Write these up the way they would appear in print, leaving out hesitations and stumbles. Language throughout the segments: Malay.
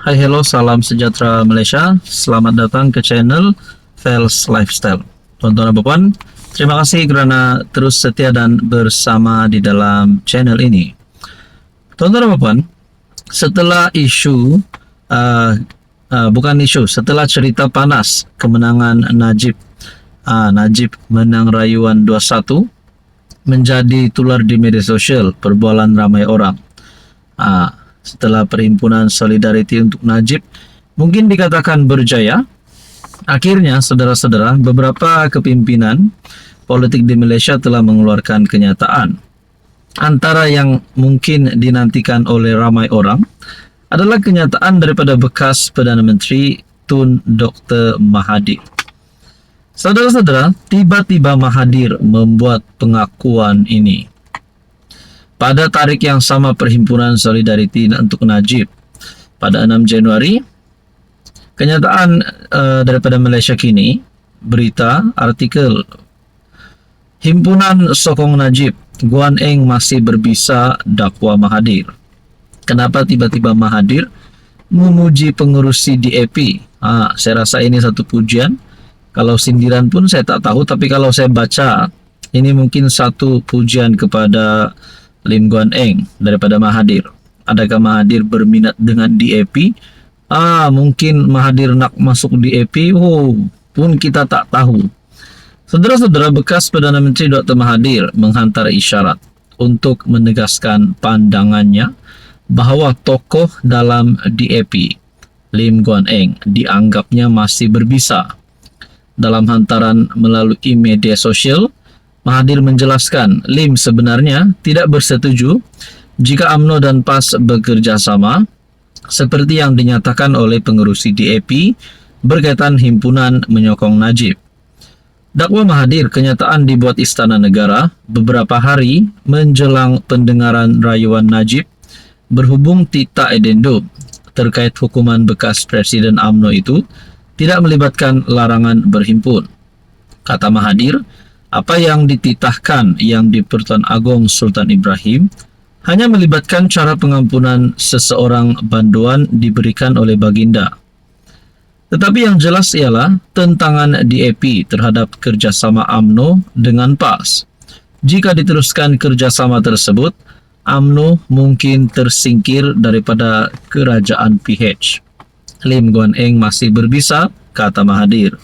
Hai, hello, salam sejahtera Malaysia. Selamat datang ke channel Fels Lifestyle. Tuan-tuan dan puan, terima kasih kerana terus setia dan bersama di dalam channel ini. Tuan-tuan dan puan, setelah setelah cerita panas kemenangan Najib menang rayuan 2-1 menjadi tular di media sosial, perbualan ramai orang. Setelah Perhimpunan Solidariti untuk Najib mungkin dikatakan berjaya, akhirnya saudara-saudara, beberapa kepimpinan politik di Malaysia telah mengeluarkan kenyataan. Antara yang mungkin dinantikan oleh ramai orang adalah kenyataan daripada bekas Perdana Menteri Tun Dr. Mahathir. Saudara-saudara, tiba-tiba Mahathir membuat pengakuan ini. Pada tarikh yang sama Perhimpunan Solidariti untuk Najib pada 6 Januari, kenyataan daripada Malaysia Kini, berita, artikel, Himpunan Sokong Najib, Guan Eng masih berbisa dakwa Mahathir. Kenapa tiba-tiba Mahathir memuji pengerusi DAP? Saya rasa ini satu pujian. Kalau sindiran pun saya tak tahu, tapi kalau saya baca, ini mungkin satu pujian kepada Lim Guan Eng daripada Mahathir. Adakah Mahathir berminat dengan DAP? Mungkin Mahathir nak masuk DAP. Pun kita tak tahu. Saudara-saudara, bekas Perdana Menteri Dr. Mahathir menghantar isyarat untuk menegaskan pandangannya bahawa tokoh dalam DAP, Lim Guan Eng, dianggapnya masih berbisa. Dalam hantaran melalui media sosial, Mahathir menjelaskan Lim sebenarnya tidak bersetuju jika UMNO dan PAS bekerjasama seperti yang dinyatakan oleh pengerusi DAP berkaitan himpunan menyokong Najib. Dakwa Mahathir kenyataan dibuat Istana Negara beberapa hari menjelang pendengaran rayuan Najib berhubung tita edendum terkait hukuman bekas Presiden UMNO itu tidak melibatkan larangan berhimpun. Kata Mahathir, apa yang dititahkan yang di Pertuan Agong Sultan Ibrahim hanya melibatkan cara pengampunan seseorang banduan diberikan oleh baginda. Tetapi yang jelas ialah tentangan DAP terhadap kerjasama UMNO dengan PAS. Jika diteruskan kerjasama tersebut, UMNO mungkin tersingkir daripada kerajaan PH. Lim Guan Eng masih berbisa, kata Mahathir.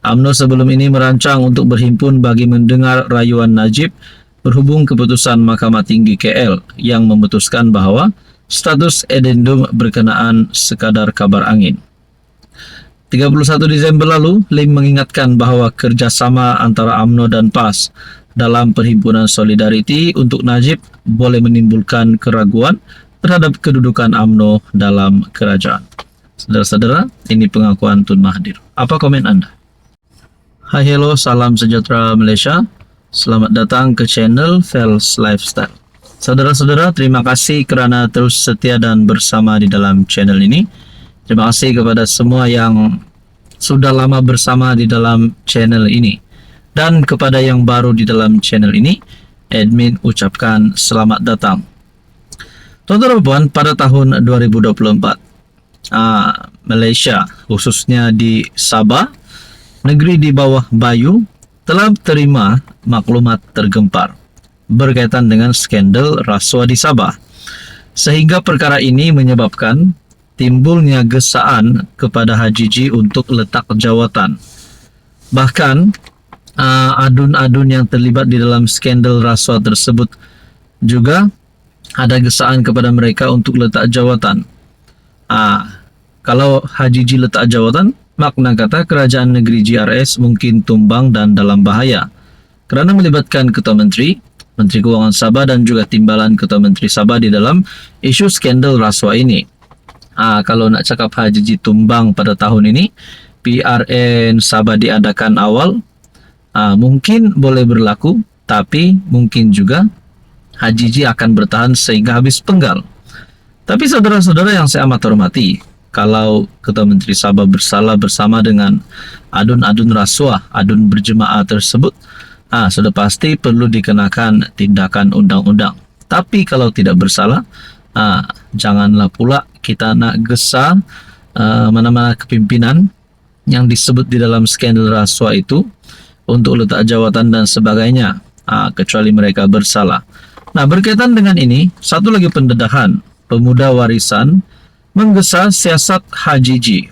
UMNO sebelum ini merancang untuk berhimpun bagi mendengar rayuan Najib berhubung keputusan Mahkamah Tinggi KL yang memutuskan bahawa status edendum berkenaan sekadar kabar angin. 31 Disember lalu, Lim mengingatkan bahawa kerjasama antara UMNO dan PAS dalam Perhimpunan Solidariti untuk Najib boleh menimbulkan keraguan terhadap kedudukan UMNO dalam kerajaan. Saudara-saudara, ini pengakuan Tun Mahathir. Apa komen anda? Hai, hello, salam sejahtera Malaysia. Selamat datang ke channel Fels Lifestyle. Saudara-saudara, terima kasih kerana terus setia dan bersama di dalam channel ini. Terima kasih kepada semua yang sudah lama bersama di dalam channel ini. Dan kepada yang baru di dalam channel ini, admin ucapkan selamat datang. Tuan-tuan dan puan, pada tahun 2024, Malaysia, khususnya di Sabah, negeri di bawah Bayu, telah terima maklumat tergempar berkaitan dengan skandal rasuah di Sabah. Sehingga perkara ini menyebabkan timbulnya gesaan kepada Haji G untuk letak jawatan. Bahkan, adun-adun yang terlibat di dalam skandal rasuah tersebut juga ada gesaan kepada mereka untuk letak jawatan. Kalau Haji G letak jawatan, makna kata kerajaan negeri GRS mungkin tumbang dan dalam bahaya kerana melibatkan Ketua Menteri, Menteri Kewangan Sabah dan juga timbalan Ketua Menteri Sabah di dalam isu skandal rasuah ini. Kalau nak cakap Haji G tumbang pada tahun ini, PRN Sabah diadakan awal, mungkin boleh berlaku, tapi mungkin juga Haji G akan bertahan sehingga habis penggal. Tapi saudara-saudara yang saya amat hormati, kalau Ketua Menteri Sabah bersalah bersama dengan adun-adun rasuah, adun berjemaah tersebut, sudah pasti perlu dikenakan tindakan undang-undang. Tapi kalau tidak bersalah, janganlah pula kita nak gesa mana-mana kepimpinan yang disebut di dalam skandal rasuah itu untuk letak jawatan dan sebagainya, kecuali mereka bersalah. Nah, berkaitan dengan ini, satu lagi pendedahan. Pemuda Warisan menggesa siasat HJJ,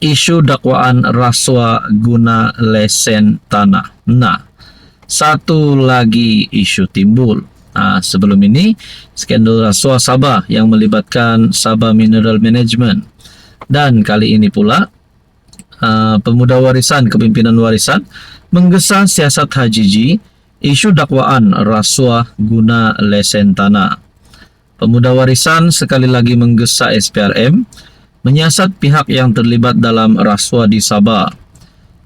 isu dakwaan rasuah guna lesen tanah. Nah, satu lagi isu timbul. Sebelum ini, skandal rasuah Sabah yang melibatkan Sabah Mineral Management. Dan kali ini pula, pemuda Warisan, kepimpinan Warisan, menggesa siasat HJJ, isu dakwaan rasuah guna lesen tanah. Pemuda Warisan sekali lagi menggesa SPRM, menyiasat pihak yang terlibat dalam rasuah di Sabah.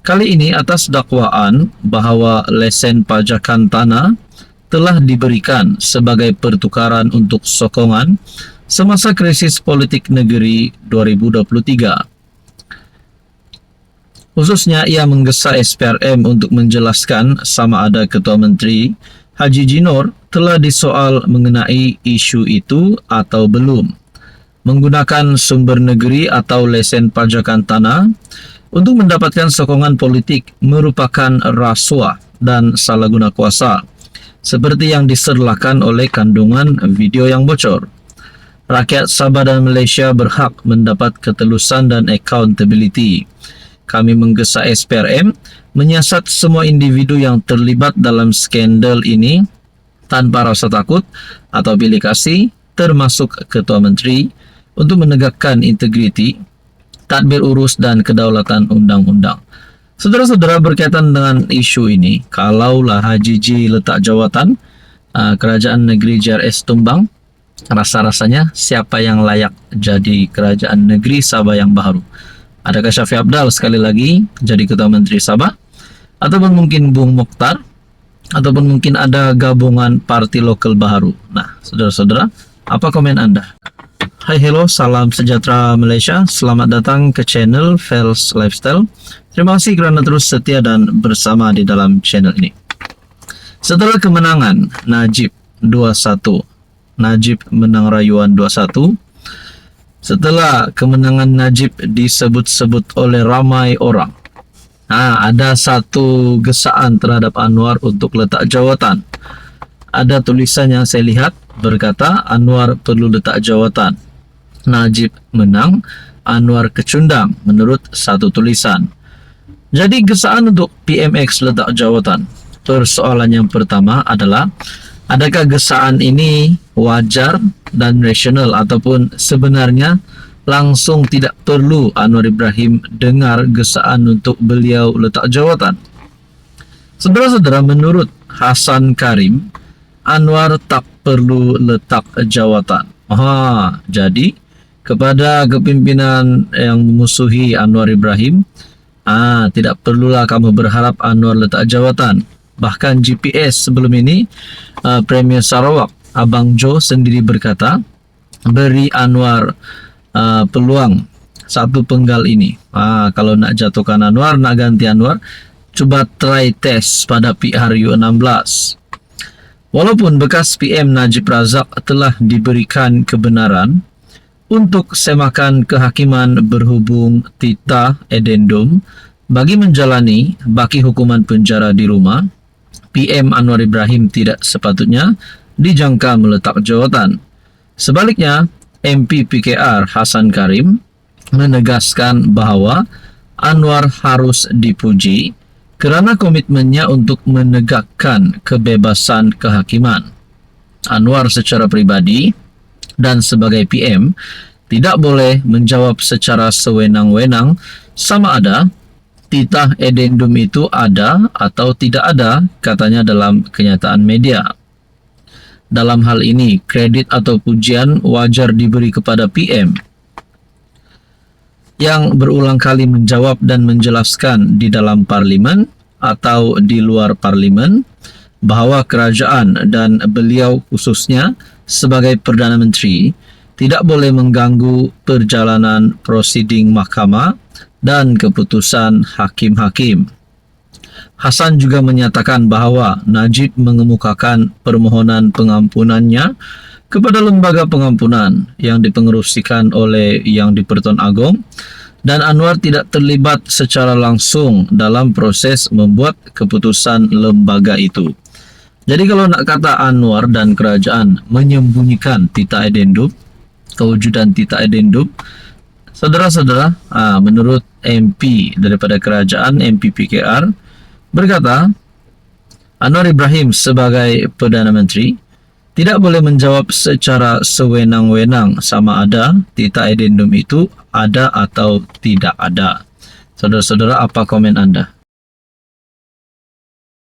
Kali ini atas dakwaan bahawa lesen pajakan tanah telah diberikan sebagai pertukaran untuk sokongan semasa krisis politik negeri 2023. Khususnya ia menggesa SPRM untuk menjelaskan sama ada Ketua Menteri Haji Jinor telah disoal mengenai isu itu atau belum. Menggunakan sumber negeri atau lesen pajakan tanah untuk mendapatkan sokongan politik merupakan rasuah dan salah guna kuasa, seperti yang diserlakan oleh kandungan video yang bocor. Rakyat Sabah dan Malaysia berhak mendapat ketelusan dan accountability. Kami menggesa SPRM menyiasat semua individu yang terlibat dalam skandal ini tanpa rasa takut atau bilik kasih, termasuk Ketua Menteri, untuk menegakkan integriti, tadbir urus dan kedaulatan undang-undang. Saudara-saudara, berkaitan dengan isu ini, kalaulah HJJ letak jawatan, kerajaan negeri JRS tumbang, rasa-rasanya siapa yang layak jadi kerajaan negeri Sabah yang baru? Adakah Syafiq Abdal sekali lagi jadi Ketua Menteri Sabah? Ataupun mungkin Bung Mokhtar? Ataupun mungkin ada gabungan parti lokal baru? Nah, saudara-saudara, apa komen Anda? Hai, hello, salam sejahtera Malaysia. Selamat datang ke channel Fels Lifestyle. Terima kasih kerana terus setia dan bersama di dalam channel ini. Setelah kemenangan Najib 2-1, Najib menang rayuan 2-1. Setelah kemenangan Najib disebut-sebut oleh ramai orang, ada satu gesaan terhadap Anwar untuk letak jawatan. Ada tulisan yang saya lihat berkata Anwar perlu letak jawatan. Najib menang, Anwar kecundang menurut satu tulisan. Jadi gesaan untuk PMX letak jawatan. Persoalan yang pertama adalah, adakah gesaan ini wajar dan rasional ataupun sebenarnya langsung tidak perlu Anwar Ibrahim dengar gesaan untuk beliau letak jawatan? Saudara-saudara, menurut Hasan Karim, Anwar tak perlu letak jawatan. Jadi kepada kepimpinan yang memusuhi Anwar Ibrahim, tidak perlulah kamu berharap Anwar letak jawatan. Bahkan GPS sebelum ini, Premier Sarawak Abang Jo sendiri berkata, beri Anwar peluang satu penggal ini. Kalau nak jatuhkan Anwar, nak ganti Anwar, cuba try test pada PRU16. Walaupun bekas PM Najib Razak telah diberikan kebenaran untuk semakan kehakiman berhubung titah edendum bagi menjalani baki hukuman penjara di rumah, PM Anwar Ibrahim tidak sepatutnya dijangka meletak jawatan. Sebaliknya, MP PKR Hasan Karim menegaskan bahawa Anwar harus dipuji kerana komitmennya untuk menegakkan kebebasan kehakiman. Anwar secara pribadi dan sebagai PM tidak boleh menjawab secara sewenang-wenang sama ada titah edendum itu ada atau tidak ada, katanya dalam kenyataan media. Dalam hal ini, kredit atau pujian wajar diberi kepada PM yang berulang kali menjawab dan menjelaskan di dalam parlimen atau di luar parlimen bahawa kerajaan dan beliau khususnya sebagai Perdana Menteri tidak boleh mengganggu perjalanan prosiding mahkamah dan keputusan hakim-hakim. Hasan juga menyatakan bahawa Najib mengemukakan permohonan pengampunannya kepada lembaga pengampunan yang dipengerusikan oleh Yang di-Pertuan Agong, dan Anwar tidak terlibat secara langsung dalam proses membuat keputusan lembaga itu. Jadi kalau nak kata Anwar dan kerajaan menyembunyikan tita edendum, kewujudan tita edendum, saudara-saudara, menurut MP daripada kerajaan, MP PKR, berkata, Anwar Ibrahim sebagai Perdana Menteri tidak boleh menjawab secara sewenang-wenang sama ada tita edendum itu ada atau tidak ada. Saudara-saudara, apa komen Anda?